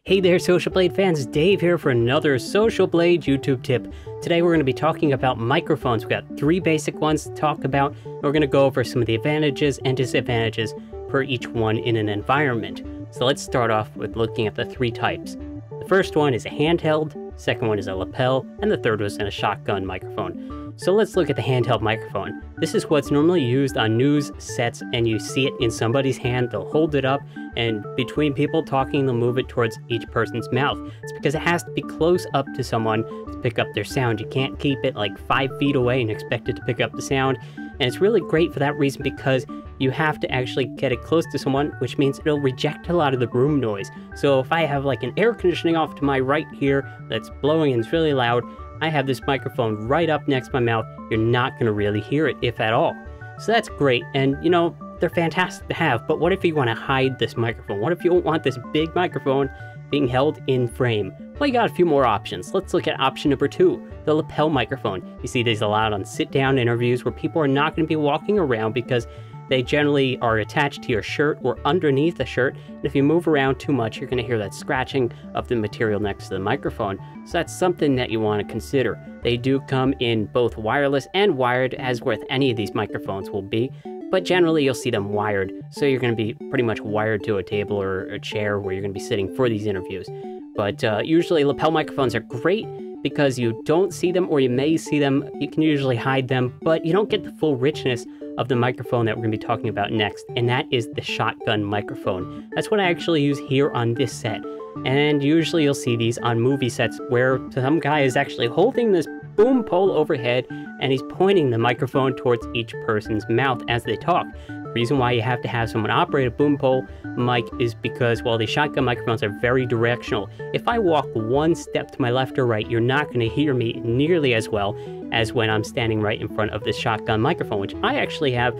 Hey there, Social Blade fans, Dave here for another Social Blade YouTube tip. Today we're going to be talking about microphones. We've got three basic ones to talk about. We're going to go over some of the advantages and disadvantages for each one in an environment. So let's start off with looking at the three types. The first one is a handheld, second one is a lapel, and the third one is a shotgun microphone. So let's look at the handheld microphone. This is what's normally used on news sets, and you see it in somebody's hand. They'll hold it up, and between people talking, they'll move it towards each person's mouth. It's because it has to be close up to someone to pick up their sound. You can't keep it like 5 feet away and expect it to pick up the sound. And it's really great for that reason because you have to actually get it close to someone, which means it'll reject a lot of the room noise. So if I have like an air conditioning off to my right here that's blowing and it's really loud, I have this microphone right up next to my mouth. You're not going to really hear it, if at all. So that's great, and you know, they're fantastic to have, but what if you want to hide this microphone? What if you don't want this big microphone being held in frame? Well, you got a few more options. Let's look at option number 2, the lapel microphone. You see these a lot on sit-down interviews where people are not going to be walking around because they generally are attached to your shirt or underneath the shirt, and if you move around too much, you're going to hear that scratching of the material next to the microphone. So that's something that you want to consider. They do come in both wireless and wired, as with any of these microphones will be, but generally you'll see them wired, so you're going to be pretty much wired to a table or a chair where you're going to be sitting for these interviews. But usually lapel microphones are great because you don't see them, or you may see them. You can usually hide them, but you don't get the full richness of the microphone that we're going to be talking about next, and that is the shotgun microphone. That's what I actually use here on this set, and usually you'll see these on movie sets where some guy is actually holding this boom pole overhead and he's pointing the microphone towards each person's mouth as they talk. The reason why you have to have someone operate a boom pole mic is because, well, these shotgun microphones are very directional. If I walk one step to my left or right, you're not going to hear me nearly as well as when I'm standing right in front of this shotgun microphone, which I actually have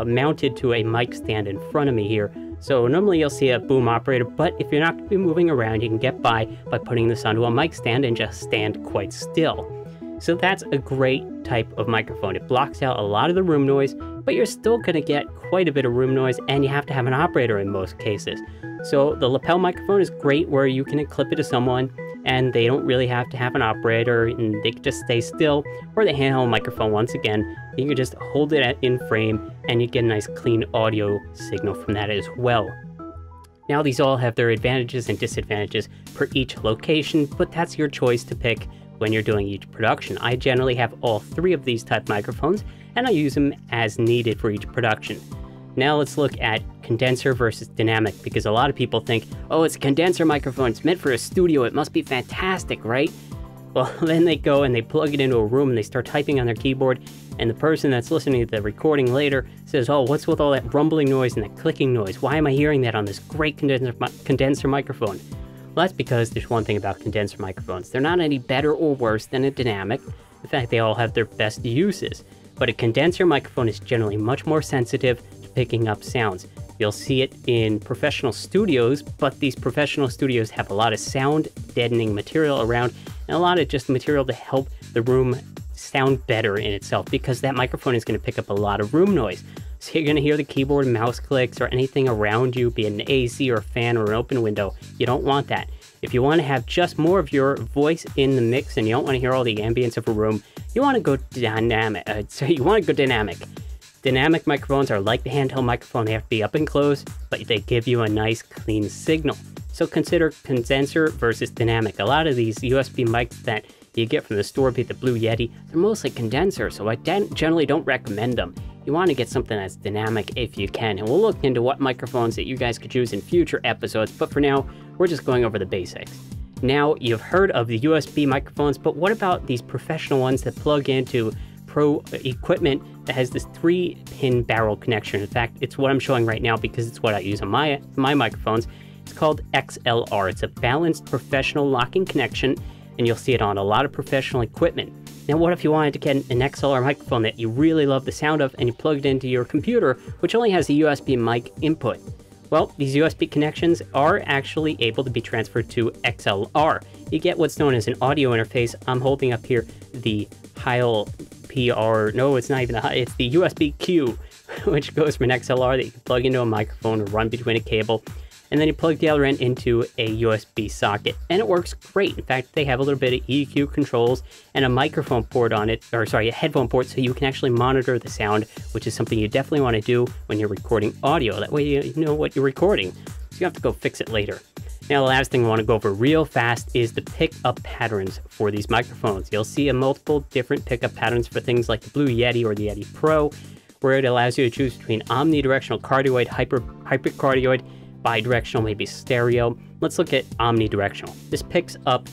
mounted to a mic stand in front of me here. So normally you'll see a boom operator, but if you're not going to be moving around, you can get by putting this onto a mic stand and just stand quite still. So that's a great type of microphone. It blocks out a lot of the room noise, but you're still going to get quite a bit of room noise, and you have to have an operator in most cases. So the lapel microphone is great where you can clip it to someone and they don't really have to have an operator and they can just stay still. Or the handheld microphone, once again, you can just hold it in frame and you get a nice clean audio signal from that as well. Now these all have their advantages and disadvantages per each location, but that's your choice to pick when you're doing each production. I generally have all three of these type microphones, and I use them as needed for each production. Now let's look at condenser versus dynamic, because a lot of people think, oh, it's a condenser microphone, it's meant for a studio, it must be fantastic, right? Well, then they go and they plug it into a room and they start typing on their keyboard, and the person that's listening to the recording later says, oh, what's with all that rumbling noise and that clicking noise? Why am I hearing that on this great condenser microphone? Well, that's because there's one thing about condenser microphones. They're not any better or worse than a dynamic. In fact, they all have their best uses. But a condenser microphone is generally much more sensitive to picking up sounds. You'll see it in professional studios, but these professional studios have a lot of sound deadening material around, and a lot of just material to help the room sound better in itself, because that microphone is going to pick up a lot of room noise. So you're going to hear the keyboard and mouse clicks or anything around you, be it an AC or a fan or an open window. You don't want that. If you want to have just more of your voice in the mix and you don't want to hear all the ambience of a room, you want to go dynamic. Dynamic microphones are like the handheld microphone. They have to be up and close, but they give you a nice clean signal. So consider condenser versus dynamic. A lot of these USB mics that you get from the store, be it the Blue Yeti, they're mostly condenser, so I generally don't recommend them. You want to get something that's dynamic if you can, and we'll look into what microphones that you guys could use in future episodes, but for now, we're just going over the basics. Now, you've heard of the USB microphones, but what about these professional ones that plug into pro equipment that has this 3-pin barrel connection? In fact, it's what I'm showing right now because it's what I use on my microphones. It's called XLR. It's a balanced professional locking connection, and you'll see it on a lot of professional equipment. Now, what if you wanted to get an XLR microphone that you really love the sound of and you plug it into your computer, which only has a USB mic input? Well, these USB connections are actually able to be transferred to XLR. You get what's known as an audio interface. I'm holding up here the Heil PR, no, it's not even it's the USB Q, which goes from an XLR that you can plug into a microphone or run between a cable. and then you plug the other end into a USB socket, and it works great. In fact, they have a little bit of EQ controls and a microphone port on it, or sorry, a headphone port, so you can actually monitor the sound, which is something you definitely want to do when you're recording audio. That way you know what you're recording, so you don't have to go fix it later. Now, the last thing I want to go over real fast is the pickup patterns for these microphones. You'll see multiple different pickup patterns for things like the Blue Yeti or the Yeti Pro, where it allows you to choose between omnidirectional cardioid, hypercardioid, bidirectional, maybe stereo. Let's look at omnidirectional. This picks up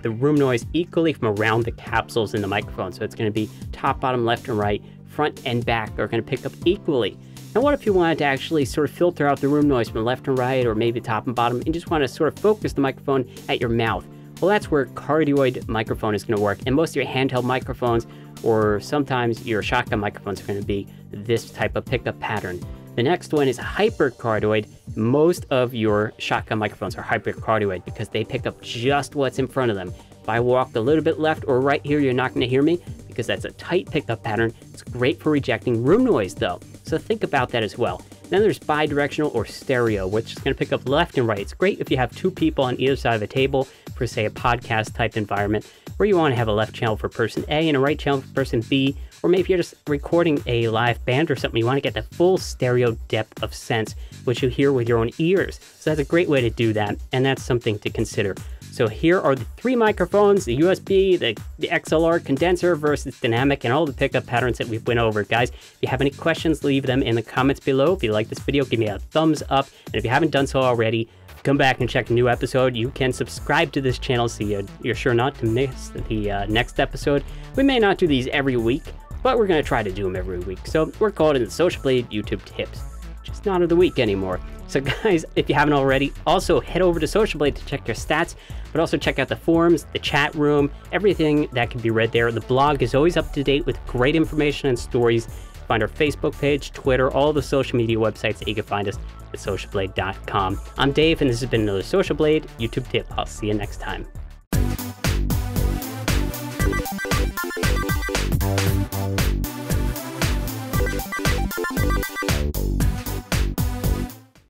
the room noise equally from around the capsules in the microphone. So it's going to be top, bottom, left, and right, front and back are going to pick up equally. Now, what if you wanted to actually sort of filter out the room noise from left and right, or maybe top and bottom, and just want to sort of focus the microphone at your mouth? Well, that's where cardioid microphone is going to work, and most of your handheld microphones, or sometimes your shotgun microphones, are going to be this type of pickup pattern. The next one is hypercardioid. Most of your shotgun microphones are hypercardioid because they pick up just what's in front of them. If I walk a little bit left or right here, you're not going to hear me because that's a tight pickup pattern. It's great for rejecting room noise though, so think about that as well. Then there's bidirectional or stereo, which is going to pick up left and right. It's great if you have two people on either side of a table for, say, a podcast type environment, where you want to have a left channel for person A and a right channel for person B, or maybe you're just recording a live band or something. You want to get the full stereo depth of sense, which you hear with your own ears. So that's a great way to do that, and that's something to consider. So here are the three microphones, the USB, the XLR condenser versus dynamic, and all the pickup patterns that we've went over, guys. If you have any questions, leave them in the comments below. If you like this video, give me a thumbs up. And if you haven't done so already, come back and check a new episode. You can subscribe to this channel so you're sure not to miss the next episode. We may not do these every week, but we're going to try to do them every week. So we're calling it the Social Blade YouTube Tips. Just not of the week anymore. So guys, if you haven't already, also head over to Social Blade to check your stats, but also check out the forums, the chat room, everything that can be read there. The blog is always up to date with great information and stories. Find our Facebook page, Twitter, all the social media websites that you can find us at socialblade.com. I'm Dave, and this has been another Social Blade YouTube Tip. I'll see you next time.